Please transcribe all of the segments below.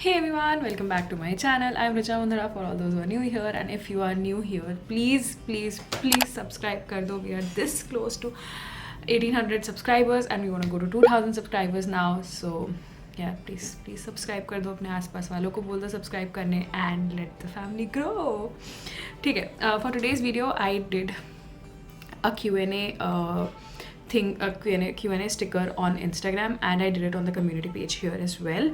Hey everyone, welcome back to my channel. I'm Richa Mundhara for all those who are new here, and if you are new here, please subscribe kar do. We are this close to 1800 subscribers and we want to go to 2000 subscribers now. So yeah, please subscribe kar do. अपने आसपास वालों को बोल दो subscribe करने and let the family grow. ठीक है. For today's video, I did a Q&A Q&A sticker on Instagram, and I did it on the community page here as well.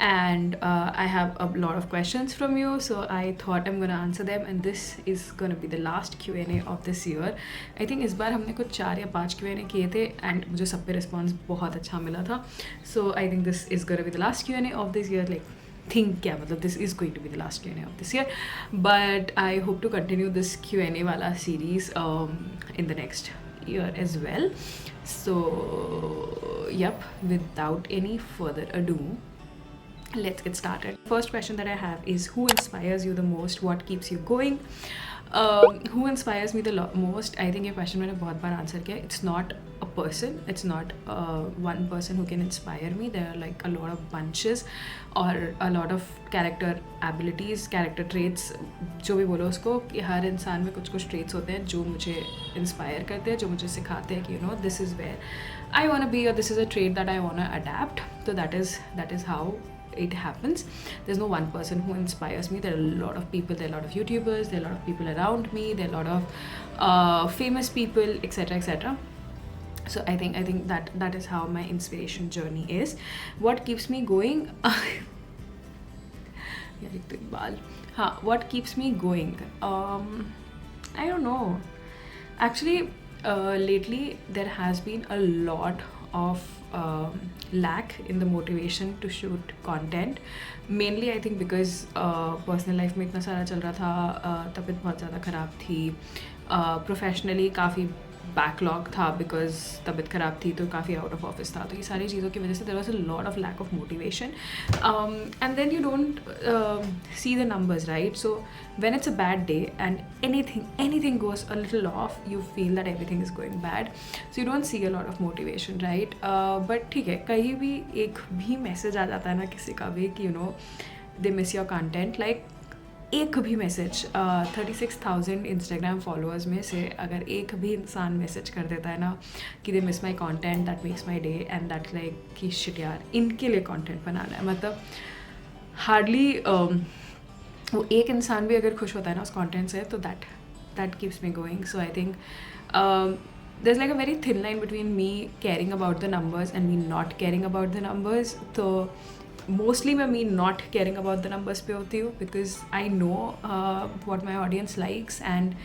And I have a lot of questions from you, so I thought I'm gonna answer them, and this is gonna be the last Q&A of this year. I think इस बार हमने कुछ 4 या 5 Q&A किए थे and मुझे सब पे response बहुत अच्छा मिला था. So I think this is gonna be the last Q&A of this year. Like think क्या मतलब this is going to be the last Q&A of this year, but I hope to continue this Q&A वाला series in the next year as well. So yep, without any further ado, let's get started. First question that I have is, who inspires you the most? What keeps you going? Who inspires me the most? I think ये question मैंने बहुत बार answer किया. It's not a person. It's not one person who can inspire me. There are like a lot of bunches or a lot of character abilities, character traits, जो भी बोलो उसको, कि हर इंसान में कुछ कुछ traits होते हैं जो मुझे inspire करते हैं, जो मुझे सिखाते हैं कि this is where I want to be, or this is a trait that I want to adapt. So that is how it happens. There's no one person who inspires me. There are a lot of people, there are a lot of YouTubers, there are a lot of people around me, there are a lot of famous people, etc. So I think that is how my inspiration journey is. What keeps me going? What keeps me going? I don't know. Actually, lately there has been a lot of lack in the motivation to shoot content. Mainly I think because personal life में इतना सारा चल रहा था, तबीयत बहुत ज़्यादा ख़राब थी, professionally काफ़ी बैकलॉग था बिकॉज तबीयत ख़राब थी, तो काफ़ी आउट ऑफ ऑफिस था. तो ये सारी चीज़ों की वजह से there was a lot of lack of motivation, and then you don't see the numbers, right? So when it's a bad day and anything goes a little off, you feel that everything is going bad, so you don't see a lot of motivation, right? But ठीक है, कहीं भी एक भी message आ जाता है ना किसी का भी कि they miss your content, like एक भी मैसेज, 36,000 इंस्टाग्राम फॉलोअर्स में से अगर एक भी इंसान मैसेज कर देता है ना कि they miss my content, that makes my day, and that like कि शिट यार, इनके लिए कॉन्टेंट बनाना है. मतलब हार्डली वो एक इंसान भी अगर खुश होता है ना उस कॉन्टेंट से, तो that keeps me going. So I think there's like a very thin line between me caring about the numbers and me not caring about the numbers. So mostly मैं me not caring about the numbers पे होती हूँ, because I know what my audience likes, and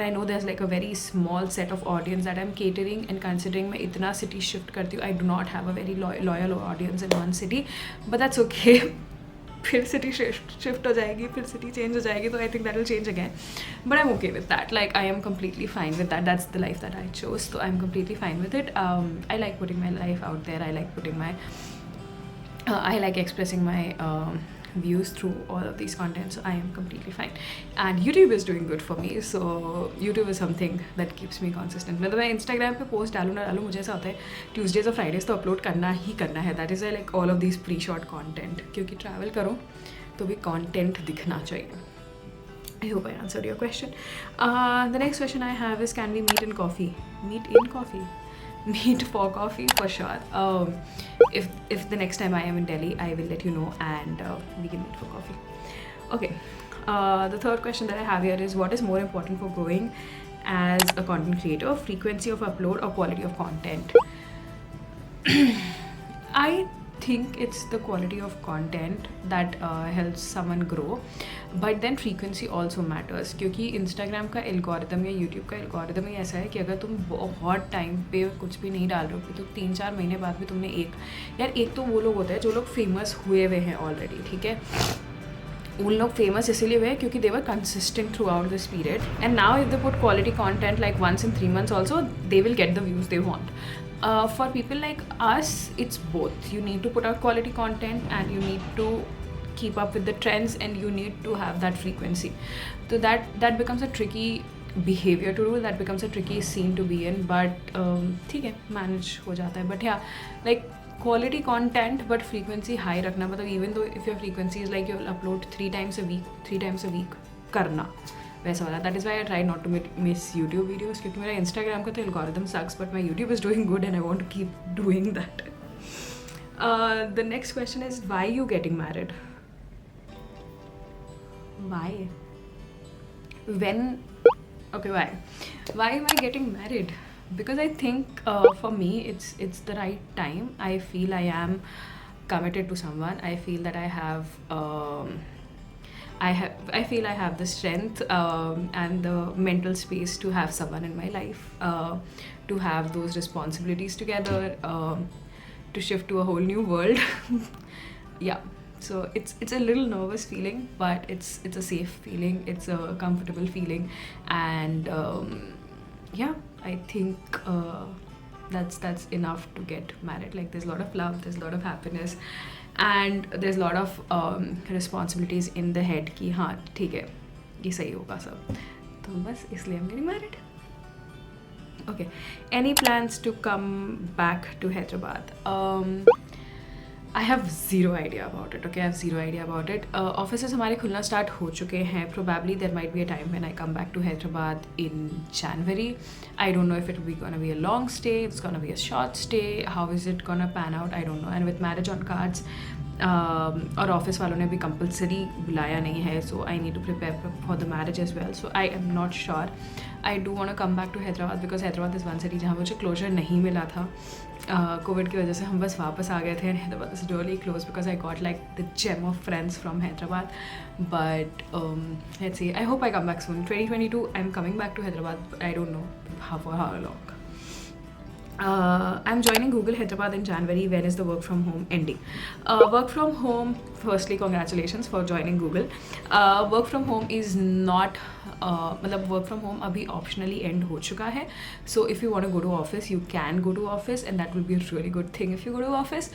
I know there's like a very small set of audience that I'm catering, and considering मैं इतना city shift करती हूँ, I do not have a very loyal audience in one city, but that's okay. फिर city shift हो जाएगी, फिर city change हो जाएगी, तो I think that will change again, but I am okay with that. Like I am completely fine with that. That's the life that I chose, तो I am completely fine with it. I like putting my life out there. I like putting my I like expressing my views through all of these contents, so I am completely fine. And YouTube is doing good for me, so YouTube is something that keeps me consistent. मतलब मैं Instagram पे post डालूँ ना डालूँ, मुझे ऐसा होता है Tuesdays और Fridays तो अपलोड करना ही करना है. That is like all of this pre shot content, क्योंकि ट्रैवल करो तो भी कॉन्टेंट दिखना चाहिए. I hope I answered your question. The next question I have is, can we meet in coffee? Meet in coffee? Meet for coffee for sure. If the next time I am in Delhi, I will let you know, and we can meet for coffee. Okay. The third question that I have here is, what is more important for growing as a content creator? Frequency of upload or quality of content? I think it's the quality of content that helps someone grow, but then frequency also matters, क्योंकि Instagram का algorithm या YouTube का algorithm ही ऐसा है कि अगर तुम बहुत टाइम पे कुछ भी नहीं डाल रहे हो, तो 3-4 महीने बाद भी तुमने एक तो वो लोग होते हैं जो लोग फेमस हुए हुए हैं ऑलरेडी, ठीक है? उन लोग फेमस इसीलिए हुए क्योंकि they were consistent throughout this period, and now if they put quality content like once in 3 months also, they will get the views they want. For people like us, it's both. You need to put out quality content, and you need to keep up with the trends, and you need to have that frequency. So that becomes a tricky behavior to do, that becomes a tricky scene to be in, but ठीक है, manage हो जाता है. But yeah, like quality content but frequency high रखना, मतलब even though if your frequency is like you will upload 3 times a week करना, वैसा वाला. That is why I try not to miss YouTube videos, क्योंकि मेरा Instagram का तो algorithm sucks, but my YouTube is doing good and I want to keep doing that. The next question is, why you getting married? Why? When? Okay, why? Why am I getting married? Because I think for me it's the right time. I feel I am committed to someone. I feel that I feel I have the strength and the mental space to have someone in my life, to have those responsibilities together, to shift to a whole new world. Yeah, so it's a little nervous feeling, but it's a safe feeling, it's a comfortable feeling, and yeah, I think that's enough to get married. Like, there's a lot of love, there's a lot of happiness, and there's a lot of responsibilities in the head कि हाँ ठीक है ये सही होगा सब, तो बस इसलिए I'm getting married. Okay, any plans to come back to Hyderabad? I have zero idea about it. Okay, I have zero idea about it. Offices हमारे खुलना start हो चुके हैं. Probably there might be a time when I come back to Hyderabad in January. I don't know if it will be gonna be a long stay, it's gonna be a short stay. How is it gonna pan out? I don't know. And with marriage on cards, और office वालों ने भी compulsory बुलाया नहीं है, so I need to prepare for the marriage as well. So I am not sure. I do want to come back to Hyderabad because Hyderabad is one city जहाँ मुझे closure नहीं मिला था. कोविड की वजह से हम बस वापस आ गए थे, and Hyderabad is really close because I got like the gem of friends from Hyderabad. But let's see, I hope I come back soon. 2022 I am coming back to Hyderabad. I don't know how long. I'm joining Google Hyderabad in January. When is the work from home ending? Work from home, firstly congratulations for joining Google. Work from home is not मतलब work from home अभी optionally end हो चुका है. So if you want to go to office, you can go to office, and that will be a really good thing if you go to office.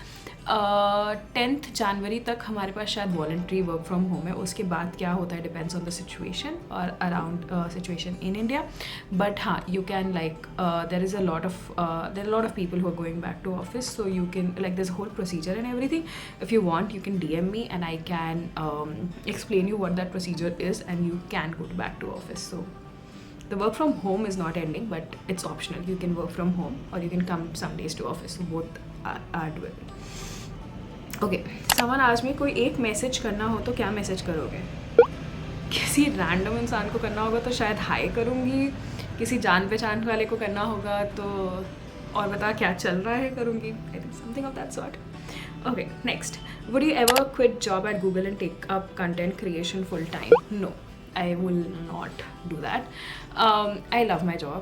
10th January तक हमारे पास शायद voluntary work from home है. उसके बाद क्या होता है depends on the situation or around situation in India. But हाँ, you can like there are a lot of people who are going back to office, so you can like there's a whole procedure and everything. If you want, you can DM me and I can explain you what that procedure is, and you can go back to office. So the work from home is not ending, but it's optional. You can work from home or you can come some days to office. So both are doable. Okay, someone आज में कोई एक message करना हो तो क्या message करोगे? किसी रैंडम इंसान को करना होगा तो शायद हाई करूँगी, किसी जान पहचान वाले को करना होगा तो और बता क्या चल रहा है करूँगी. I think something of that sort. Okay, next. Would you ever quit job at Google and take up content creation full time? No, I will not do that. I love my job,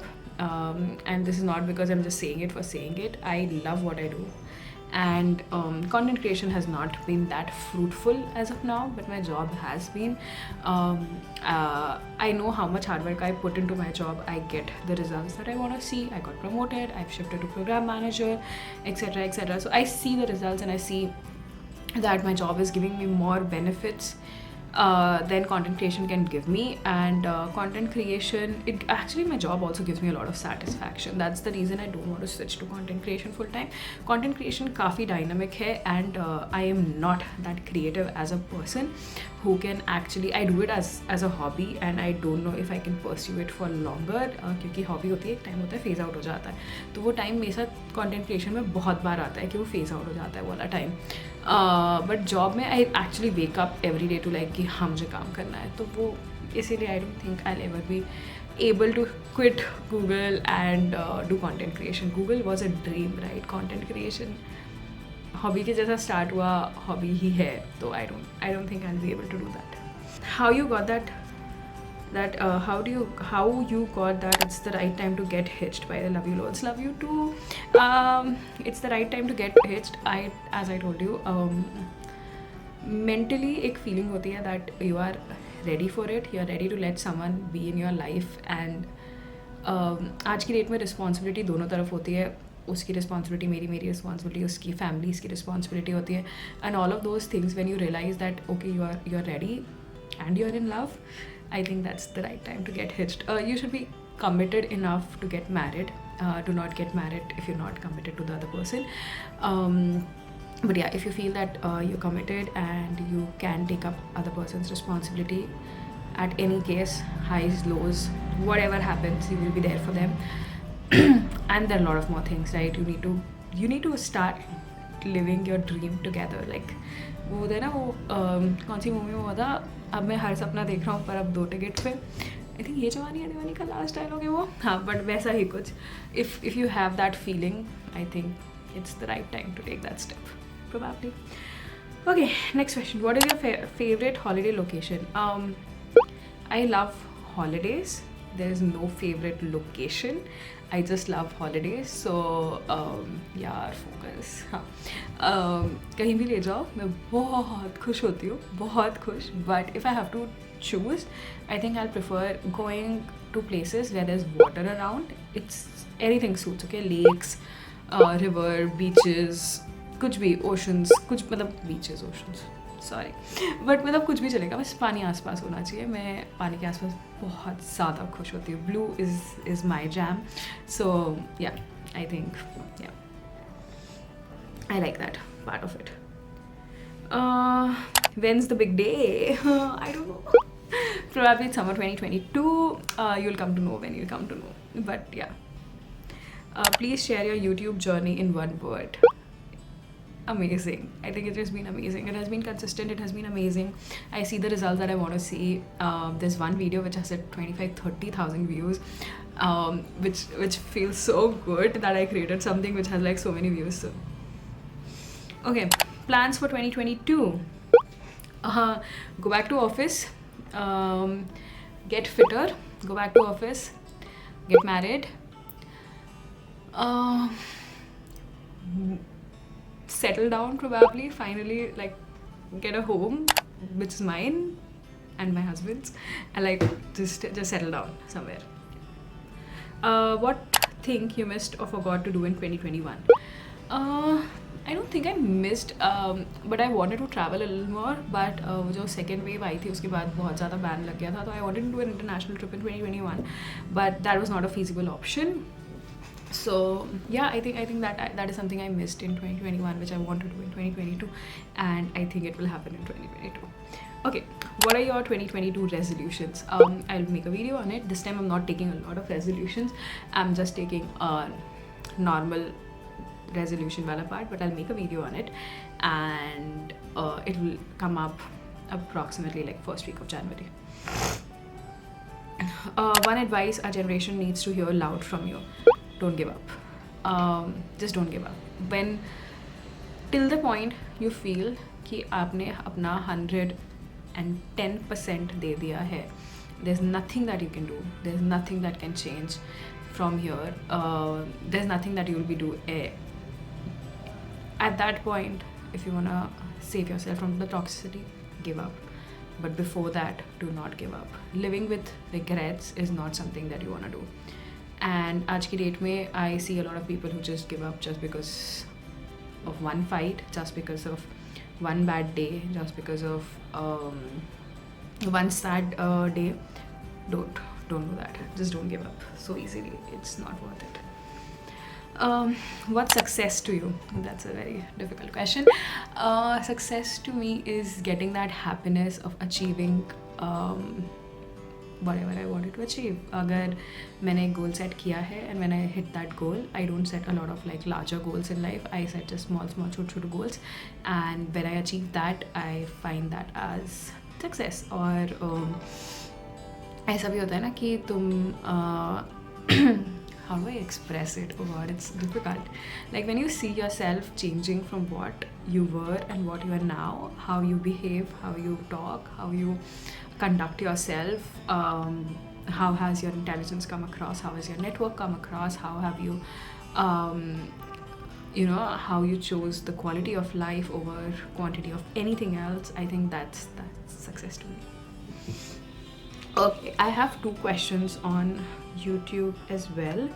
and this is not because I'm just saying it for saying it. I love what I do, and content creation has not been that fruitful as of now, but my job has been. I know how much hard work I put into my job. I get the results that I want to see. I got promoted, I've shifted to program manager, etc, etc. So I see the results and I see that my job is giving me more benefits then content creation can give me. And content creation, it actually, my job also gives me a lot of satisfaction. That's the reason I don't want to switch to content creation full time. Content creation काफ़ी dynamic है, and I am not that creative as a person who can actually, I do it as a hobby, and I don't know if I can pursue it for longer, क्योंकि hobby होती है, एक time होता है phase out हो जाता है. तो वो टाइम मेरे साथ content creation में बहुत बार आता है कि वो फेज आउट हो जाता है वो वाला टाइम. बट जॉब में I actually wake up every day to like कि हाँ मुझे काम करना है, तो वो इसीलिए I don't think I ever be able to quit Google and do content creation. Google was a dream, right? Content creation hobby के जैसा start हुआ hobby ही है, तो I don't think I'll be able to do that. How you got that how you got that it's the right time to get hitched by the Love You Loads. Love you too. It's the right time to get hitched. As I told you, mentally एक feeling होती है that you are ready for it, you are ready to let someone be in your life. And आज की date में responsibility दोनों तरफ होती है. उसकी रिस्पॉन्सिबिलिटी मेरी रिस्पॉन्सिबिलिटी, उसकी फैमिली की रिस्पॉन्सिबिलिटी होती है. And all of those things when you realise that okay you are ready and you're in love, I think that's the right time to get hitched. You should be committed enough to get married. Do not get married if you're not committed to the other person. But yeah, if you feel that you're committed and you can take up other person's responsibility at any case, highs, lows, whatever happens, you will be there for them. And there are a lot of more things, right? You need to start living your dream together. Like वो होता है ना, वो कौन सी movie में हुआ था, अब मैं हर सपना देख रहा हूँ पर अब 2 टिकट पे, आई थिंक ये जवानी है दीवानी का लास्ट डायलॉग है वो, हाँ, बट वैसा ही कुछ. If you have that feeling, I think it's the right time to take that step, probably. Okay, next question. What is your favorite holiday location? I love holidays. There is no favorite location. I just love holidays. So यार focus, हाँ, कहीं भी ले जाओ मैं बहुत खुश होती हूँ, बहुत खुश. But if I have to choose, I think I'll prefer going to places where there's water around. It's anything suits. Okay, lakes, river, beaches, कुछ भी, oceans, कुछ मतलब beaches, oceans, sorry, but मतलब कुछ भी चलेगा, बस पानी आसपास होना चाहिए. मैं पानी के आसपास बहुत ज़्यादा खुश होती हूँ. Blue is my jam. So yeah, I think yeah, I like that part of it. When's the big day? I don't know. Probably it's summer 2022. You'll come to know when you'll come to know. But yeah. Please share your YouTube journey in one word. Amazing. I think it has been amazing. It has been consistent. It has been amazing. I see the results that I want to see. There's one video which has 25,000-30,000 views, which feels so good that I created something which has like so many views. So, okay, plans for 2022. Go back to office. Get fitter. Go back to office. Get married. Settle down, probably, finally, like get a home which is mine and my husband's, and like just settle down somewhere. What thing you missed or forgot to do in 2021? I don't think I missed, but I wanted to travel a little more, but वो जो second wave आई थी उसके बाद बहुत ज़्यादा ban लग गया था, तो I wanted to do an international trip in 2021, but that was not a feasible option. So yeah, I think that is something I missed in 2021, which I want to do in 2022, and I think it will happen in 2022. Okay, what are your 2022 resolutions? I'll make a video on it. This time I'm not taking a lot of resolutions. I'm just taking a normal resolution wala part, but I'll make a video on it, and it will come up approximately like first week of January. One advice our generation needs to hear loud from you. Don't give up. Just don't give up. When till the point you feel कि आपने अपना 110% दे दिया है, there's nothing that you can do. There's nothing that can change from here. There's nothing that you will be doing. At that point, if you wanna save yourself from the toxicity, give up. But before that, do not give up. Living with regrets is not something that you wanna do. And आज की date में I see a lot of people who just give up just because of one fight, just because of one bad day, just because of one sad day. Don't do that. Just don't give up so easily. It's not worth it. What's success to you? That's a very difficult question. Success to me is getting that happiness of achieving whatever I wanted to achieve. अगर मैंने एक goal set किया है and when I hit that goal, I don't set a lot of like larger goals in life. I set just small छोटे goals, and when I achieve that, I find that as success. और ऐसा भी होता है ना कि तुम how do I express it? Oh god, it's difficult. Like when you see yourself changing from what you were and what you are now, how you behave, how you talk, how you conduct yourself, how has your intelligence come across, how has your network come across, how have you how you chose the quality of life over quantity of anything else. I think that's success to me. Okay, I have 2 questions on YouTube as well.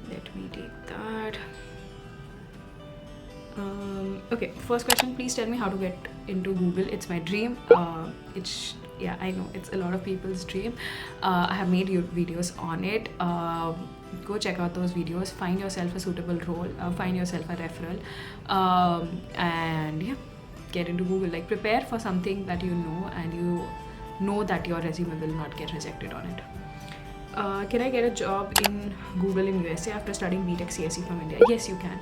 Let me take that. Okay, first question, please tell me how to get into Google. It's my dream. I know it's a lot of people's dream. I have made videos on it. go check out those videos, find yourself a suitable role, find yourself a referral, and yeah, get into Google. Like, prepare for something that you know, and you know that your resume will not get rejected on it. Can I get a job in Google in USA after studying BTech CSE from India? Yes, you can.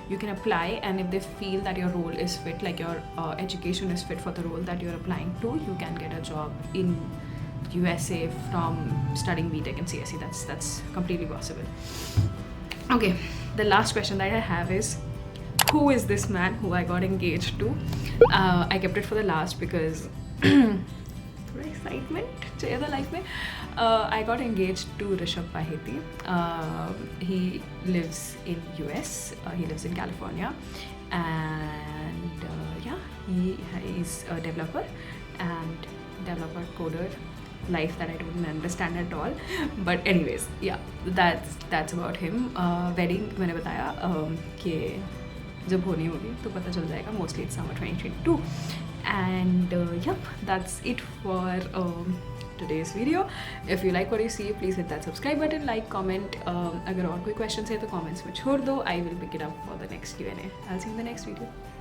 You can apply, and if they feel that your role is fit, like your education is fit for the role that you're applying to, you can get a job in USA from studying BTech and CSE. That's completely possible. Okay, the last question that I have is, who is this man who I got engaged to? I kept it for the last because थोड़ा excitement चाहिए था life में. I got engaged to Rishabh Paheti. He lives in US. He lives in California, and yeah, he is a developer and developer coder life that I don't understand at all. But anyways, yeah, that's about him. Wedding मैंने बताया कि जब होनी होगी तो पता चल जाएगा. Mostly it's summer 2022. And yep, that's it for today's video. If you like what you see, please hit that subscribe button, like, comment. अगर और कोई questions है तो comments में छोड़ दो. I will pick it up for the next Q&A. I'll see you in the next video.